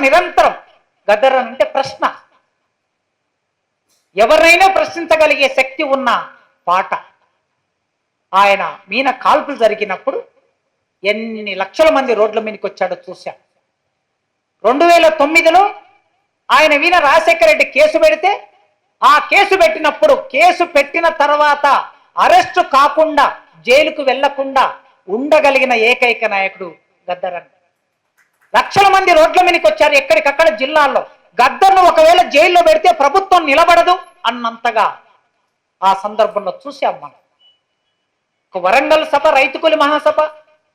నిరంతరం గద్దర్ అంటే ప్రశ్న, ఎవరైనా ప్రశ్నించగలిగే శక్తి ఉన్న పాట. ఆయన మీన కాల్పులు జరిగినప్పుడు ఎన్ని లక్షల మంది రోడ్ల మీదకి వచ్చాడో చూశాం. 2009లో ఆయన మీద రాజశేఖర రెడ్డి కేసు పెడితే, ఆ కేసు పెట్టినప్పుడు కేసు పెట్టిన తర్వాత అరెస్టు కాకుండా జైలుకు వెళ్లకుండా ఉండగలిగిన ఏకైక నాయకుడు గద్దర్ అన్న. లక్షల మంది రోడ్ల మీదకి వచ్చారు ఎక్కడికక్కడ జిల్లాల్లో. గద్దర్ను ఒకవేళ జైల్లో పెడితే ప్రభుత్వం నిలబడదు అన్నంతగా ఆ సందర్భంలో చూశాం మనం. ఒక వరంగల్ సభ, రైతుకూలి మహాసభ,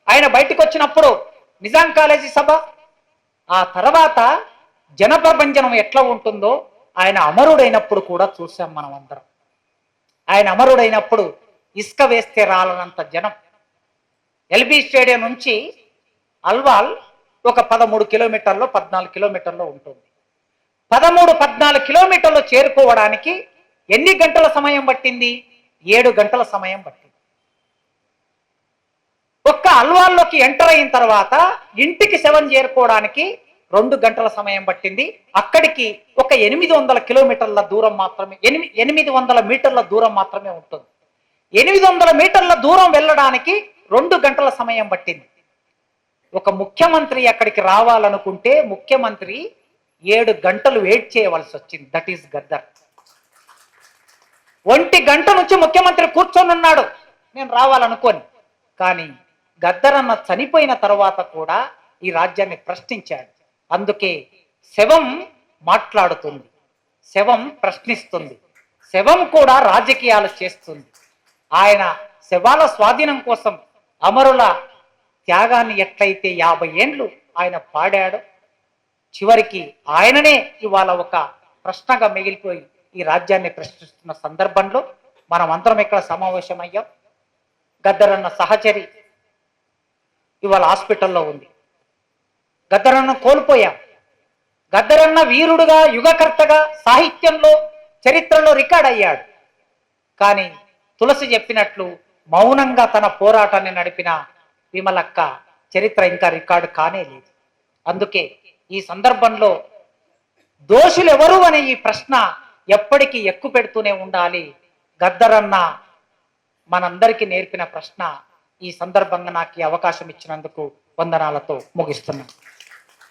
ఆయన బయటకు వచ్చినప్పుడు నిజాం కాలేజీ సభ, ఆ తర్వాత జనప్రపంచనం ఎట్లా ఉంటుందో ఆయన అమరుడైనప్పుడు కూడా చూసాం మనం అందరం. ఆయన అమరుడైనప్పుడు ఇసుక వేస్తే రాలనంత జనం. ఎల్బీ స్టేడియం నుంచి అల్వాల్ ఒక 13 కిలోమీటర్లో 14 కిలోమీటర్లో ఉంటుంది. 13-14 కిలోమీటర్లు చేరుకోవడానికి ఎన్ని గంటల సమయం పట్టింది? 7 గంటల సమయం పట్టింది. ఒక్క అల్వాల్లోకి ఎంటర్ అయిన తర్వాత ఇంటికి శవం చేరుకోవడానికి 2 గంటల సమయం పట్టింది. అక్కడికి ఒక 800 కిలోమీటర్ల దూరం మాత్రమే, 800 మీటర్ల దూరం మాత్రమే ఉంటుంది. 800 మీటర్ల దూరం వెళ్ళడానికి 2 గంటల సమయం పట్టింది. ఒక ముఖ్యమంత్రి అక్కడికి రావాలనుకుంటే ముఖ్యమంత్రి 7 గంటలు వెయిట్ చేయవలసి వచ్చింది. That is Gaddar. 1 గంట నుంచి ముఖ్యమంత్రి కూర్చొని ఉన్నాడు నేను రావాలనుకోని. కానీ గద్దర్ అన్న చనిపోయిన తర్వాత కూడా ఈ రాజ్యాన్ని ప్రశ్నించాడు. అందుకే శవం మాట్లాడుతుంది, శవం ప్రశ్నిస్తుంది, శవం కూడా రాజకీయాలు చేస్తుంది. ఆయన శవాల స్వాధీనం కోసం అమరుల త్యాగాన్ని ఎట్లయితే 50 ఏండ్లు ఆయన పాడాడో, చివరికి ఆయననే ఇవాళ ఒక ప్రశ్నగా మిగిలిపోయి ఈ రాజ్యాన్ని ప్రశ్నిస్తున్న సందర్భంలో మనం అందరం ఇక్కడ సమావేశమయ్యాం. గద్దర్ అన్న సహచరి ఇవాళ హాస్పిటల్లో ఉంది. గద్దర్ అన్న కోల్పోయాం. గద్దర్ అన్న వీరుడుగా, యుగకర్తగా సాహిత్యంలో, చరిత్రలో రికార్డ్ అయ్యాడు. కానీ తులసి చెప్పినట్లు మౌనంగా తన పోరాటాన్ని నడిపిన విమలక్క చరిత్ర ఇంకా రికార్డు కానే లేదు. అందుకే ఈ సందర్భంలో దోషులు ఎవరు అనే ఈ ప్రశ్న ఎప్పటికీ ఎక్కువ పెడుతూనే ఉండాలి. గద్దర్ అన్న మనందరికీ నేర్పిన ప్రశ్న. ఈ సందర్భంగా నాకు ఈ అవకాశం ఇచ్చినందుకు వందనాలతో ముగిస్తున్నాను.